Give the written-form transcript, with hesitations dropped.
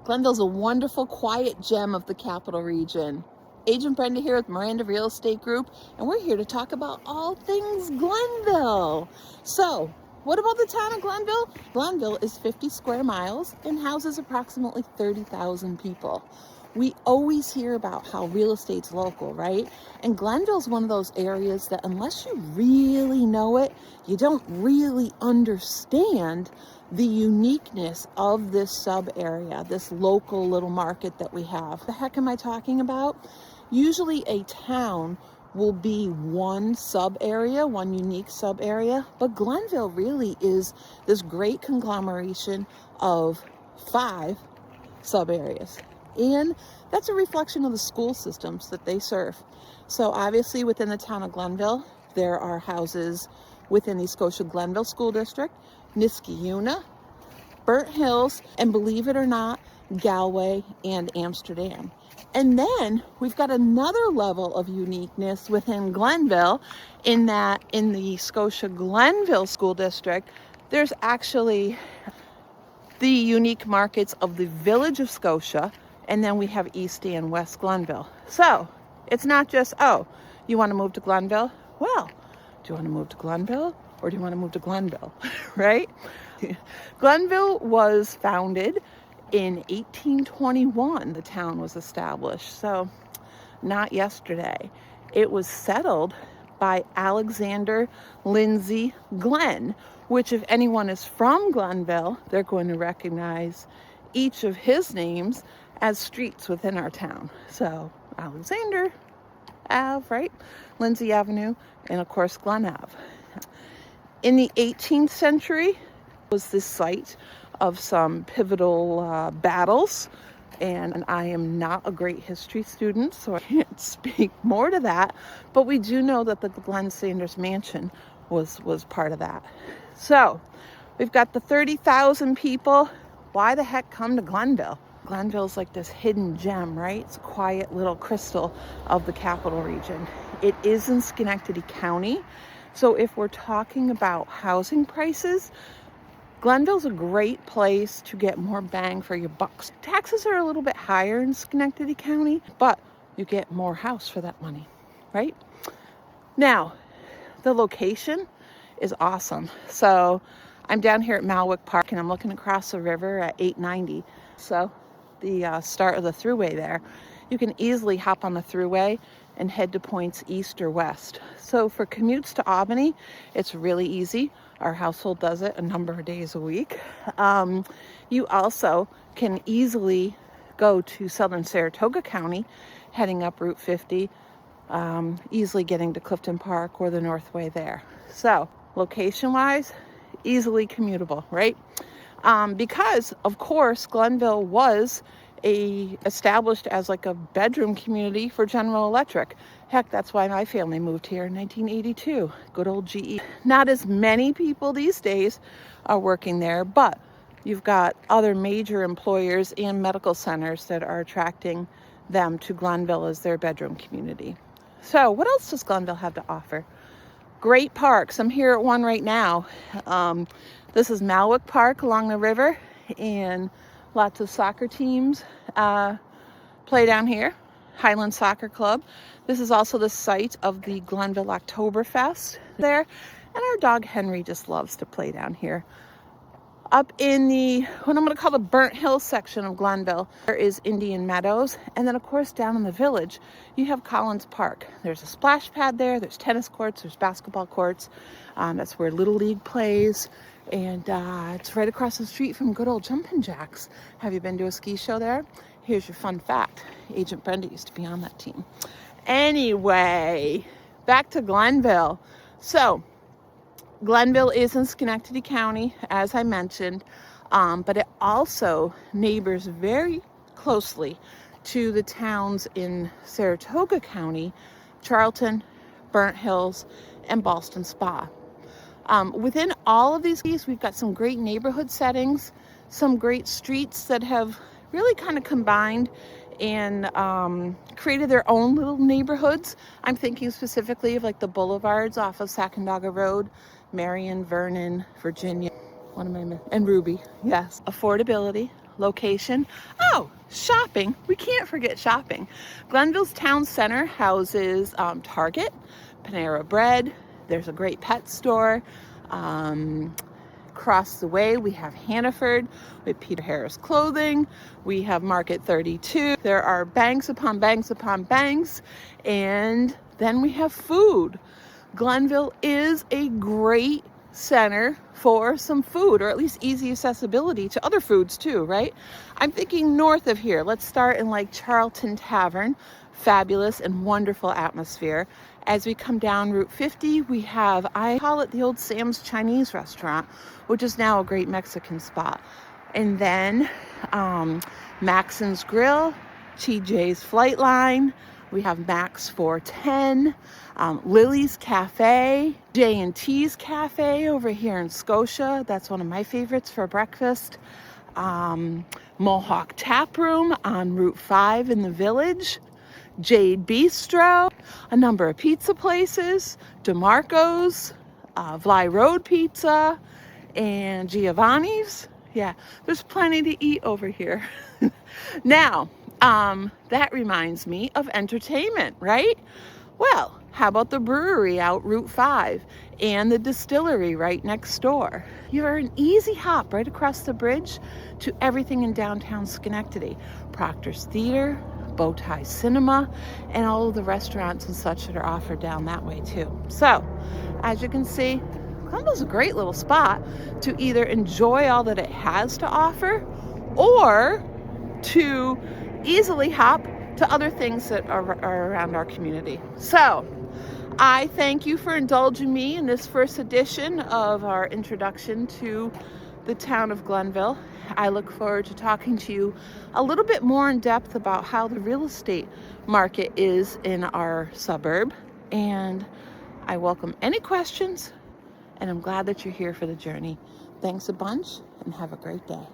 Glenville's a wonderful, quiet gem of the capital region. Agent Brenda here with Miranda Real Estate Group, and we're here to talk about all things Glenville. So, what about the town of Glenville? Glenville is 50 square miles and houses approximately 30,000 people. We always hear about how real estate's local, right? And Glenville's one of those areas that unless you really know it, you don't really understand the uniqueness of this sub area, this local little market that we have. The heck am I talking about? Usually a town will be one sub area, one unique sub area, but Glenville really is this great conglomeration of 5 sub areas. And that's a reflection of the school systems that they serve. So obviously within the town of Glenville, there are houses within the Scotia Glenville School District, Niskayuna, Burnt Hills, and believe it or not, Galway and Amsterdam. And then we've got another level of uniqueness within Glenville in that in the Scotia Glenville School District, there's actually the unique markets of the village of Scotia, and then we have East and West Glenville. So it's not just, oh, you want to move to Glenville? Well, do you want to move to Glenville or do you want to move to Glenville, right? Glenville was founded in 1821. The town was established, so not yesterday. It was settled by Alexander Lindsay Glenn, which if anyone is from Glenville, they're going to recognize each of his names as streets within our town. So Alexander Ave, right? Lindsay Avenue, and of course Glen Ave. In the 18th century was the site of some pivotal battles, and I am not a great history student, so I can't speak more to that, but we do know that the Glenn Sanders Mansion was part of that. So we've got the 30,000 people. Why the heck come to Glenville? Glenville's like this hidden gem, right? It's a quiet little crystal of the capital region. It is in Schenectady County. So if we're talking about housing prices, Glenville's a great place to get more bang for your bucks. Taxes are a little bit higher in Schenectady County, but you get more house for that money, right? Now, the location is awesome. So I'm down here at Malwick Park and I'm looking across the river at 890. So the start of the thruway there, you can easily hop on the thruway and head to points east or west. So for commutes to Albany, it's really easy. Our household does it a number of days a week. You also can easily go to southern Saratoga County, heading up Route 50, easily getting to Clifton Park or the Northway there. So location-wise, easily commutable, right? Because of course Glenville was established as like a bedroom community for General Electric. Heck, that's why my family moved here in 1982. Good old GE. Not as many people these days are working there, but you've got other major employers and medical centers that are attracting them to Glenville as their bedroom community. So what else does Glenville have to offer? Great parks. I'm here at one right now. This is Malwick Park along the river, and lots of soccer teams play down here. Highland Soccer Club. This is also the site of the Glenville Oktoberfest there. And our dog Henry just loves to play down here. Up in the, what I'm going to call the Burnt Hills section of Glenville, there is Indian Meadows. And then of course down in the village, you have Collins Park. There's a splash pad there, there's tennis courts, there's basketball courts. That's where Little League plays. And it's right across the street from good old Jumpin' Jacks. Have you been to a ski show there? Here's your fun fact. Agent Brenda used to be on that team. Anyway, back to Glenville. So, Glenville is in Schenectady County, as I mentioned, but it also neighbors very closely to the towns in Saratoga County, Charlton, Burnt Hills, and Ballston Spa. Within all of these, we've got some great neighborhood settings, some great streets that have really kind of combined and created their own little neighborhoods. I'm thinking specifically of like the boulevards off of Sacandaga Road, Marion, Vernon, Virginia, and Ruby. Yes, affordability, location. Oh, shopping. We can't forget shopping. Glenville's town center houses Target, Panera Bread. There's a great pet store. Across the way, we have Hannaford with Peter Harris Clothing. We have Market 32. There are banks upon banks upon banks. And then we have food. Glenville is a great center for some food, or at least easy accessibility to other foods too, right? I'm thinking north of here. Let's start in like Charlton Tavern. Fabulous and wonderful atmosphere. As we come down Route 50, we have, I call it the old Sam's Chinese restaurant, which is now a great Mexican spot. And then Maxon's Grill, TJ's Flight Line. We have Max 410, Lily's Cafe, J&T's Cafe over here in Scotia. That's one of my favorites for breakfast. Mohawk Tap Room on Route 5 in the Village. Jade Bistro, a number of pizza places, DeMarco's, Vly Road Pizza, and Giovanni's. Yeah, there's plenty to eat over here. Now, that reminds me of entertainment, right? Well, how about the brewery out Route 5 and the distillery right next door? You're an easy hop right across the bridge to everything in downtown Schenectady. Proctor's Theater, Bowtie Cinema, and all of the restaurants and such that are offered down that way too. So, as you can see, Glenville's a great little spot to either enjoy all that it has to offer or to easily hop to other things that are around our community. So, I thank you for indulging me in this first edition of our introduction to the town of Glenville. I look forward to talking to you a little bit more in depth about how the real estate market is in our suburb. And I welcome any questions, and I'm glad that you're here for the journey. Thanks a bunch, and have a great day.